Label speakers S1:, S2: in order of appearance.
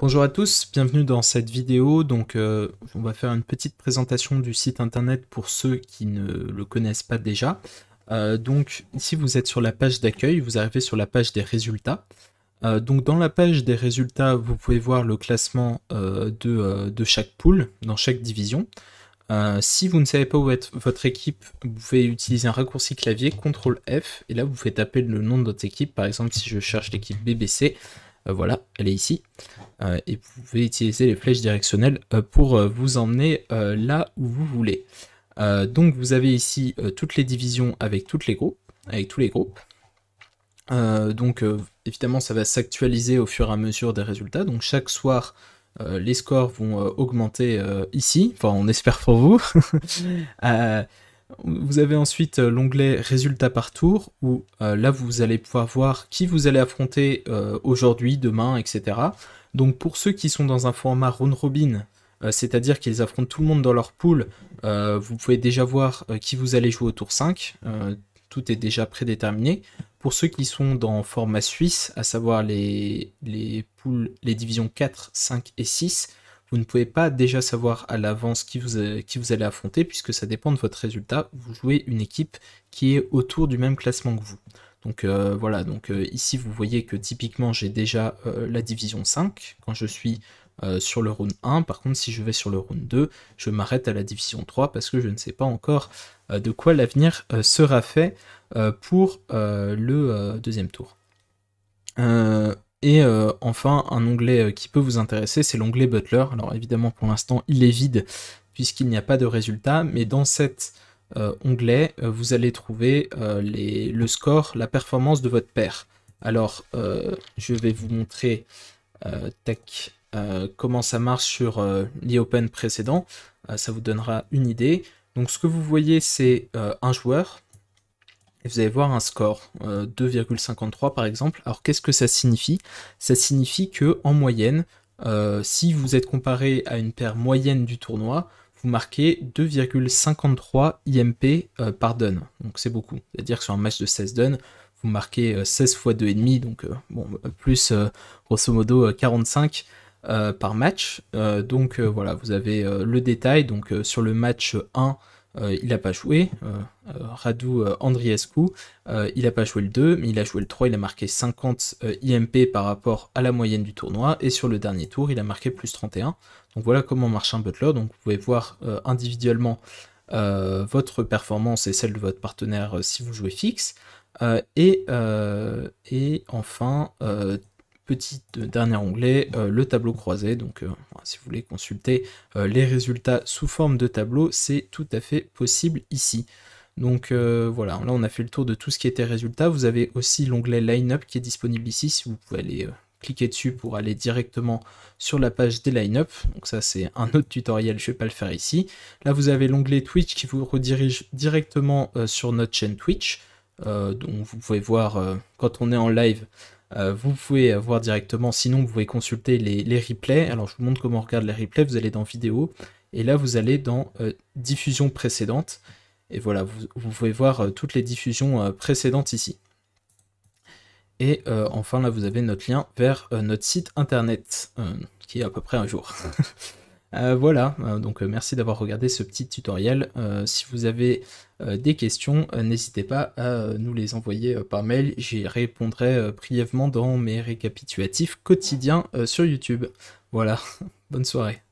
S1: Bonjour à tous, bienvenue dans cette vidéo. On va faire une petite présentation du site internet pour ceux qui ne le connaissent pas déjà. Ici vous êtes sur la page d'accueil, vous arrivez sur la page des résultats. Dans la page des résultats, vous pouvez voir le classement de chaque pool, dans chaque division. Si vous ne savez pas où est votre équipe, vous pouvez utiliser un raccourci clavier, CTRL F, et là vous pouvez taper le nom de votre équipe. Par exemple, si je cherche l'équipe BBC, voilà, elle est ici. Et vous pouvez utiliser les flèches directionnelles pour vous emmener là où vous voulez. Donc vous avez ici toutes les divisions avec tous les groupes. Évidemment ça va s'actualiser au fur et à mesure des résultats. Donc chaque soir les scores vont augmenter ici, enfin on espère pour vous. Vous avez ensuite l'onglet résultats par tour où là vous allez pouvoir voir qui vous allez affronter aujourd'hui, demain, etc. Donc pour ceux qui sont dans un format round robin, c'est-à-dire qu'ils affrontent tout le monde dans leur pool, vous pouvez déjà voir qui vous allez jouer au tour 5, tout est déjà prédéterminé. Pour ceux qui sont dans format suisse, à savoir les divisions 4, 5 et 6, vous ne pouvez pas déjà savoir à l'avance qui vous allez affronter, puisque ça dépend de votre résultat. Vous jouez une équipe qui est autour du même classement que vous. Ici vous voyez que typiquement j'ai déjà la division 5 quand je suis sur le round 1. Par contre, si je vais sur le round 2, je m'arrête à la division 3 parce que je ne sais pas encore de quoi l'avenir sera fait pour le deuxième tour. Enfin, un onglet qui peut vous intéresser, c'est l'onglet Butler. Alors évidemment, pour l'instant, il est vide puisqu'il n'y a pas de résultat, mais dans cet onglet, vous allez trouver le score, la performance de votre paire. Alors, je vais vous montrer comment ça marche sur l'e-open précédent. Ça vous donnera une idée. Donc, ce que vous voyez, c'est un joueur. Et vous allez voir un score, 2,53 par exemple. Alors qu'est-ce que ça signifie? Ça signifie que en moyenne, si vous êtes comparé à une paire moyenne du tournoi, vous marquez 2,53 IMP par dun. Donc c'est beaucoup. C'est-à-dire que sur un match de 16 dun, vous marquez 16 fois 2,5, donc plus grosso modo 45 par match. Voilà, vous avez le détail. Donc sur le match 1, il n'a pas joué, Radu Andriescu, il n'a pas joué le 2, mais il a joué le 3, il a marqué 50 IMP par rapport à la moyenne du tournoi, et sur le dernier tour, il a marqué plus 31. Donc voilà comment marche un butler. Donc vous pouvez voir individuellement votre performance et celle de votre partenaire si vous jouez fixe. Enfin, petit dernier onglet, le tableau croisé. Donc si vous voulez consulter les résultats sous forme de tableau, c'est tout à fait possible ici. Donc voilà, là on a fait le tour de tout ce qui était résultats. Vous avez aussi l'onglet line-up qui est disponible ici, si vous pouvez aller cliquer dessus pour aller directement sur la page des line-up. Donc ça c'est un autre tutoriel, je ne vais pas le faire ici. Là vous avez l'onglet Twitch qui vous redirige directement sur notre chaîne Twitch. Donc vous pouvez voir quand on est en live, vous pouvez voir directement, sinon vous pouvez consulter les replays. Alors je vous montre comment on regarde les replays, vous allez dans vidéo, et là vous allez dans diffusion précédente, et voilà, vous pouvez voir toutes les diffusions précédentes ici. Et enfin là vous avez notre lien vers notre site internet, qui est à peu près un jour. Voilà, merci d'avoir regardé ce petit tutoriel. Si vous avez des questions, n'hésitez pas à nous les envoyer par mail, j'y répondrai brièvement dans mes récapitulatifs quotidiens sur YouTube. Voilà, bonne soirée.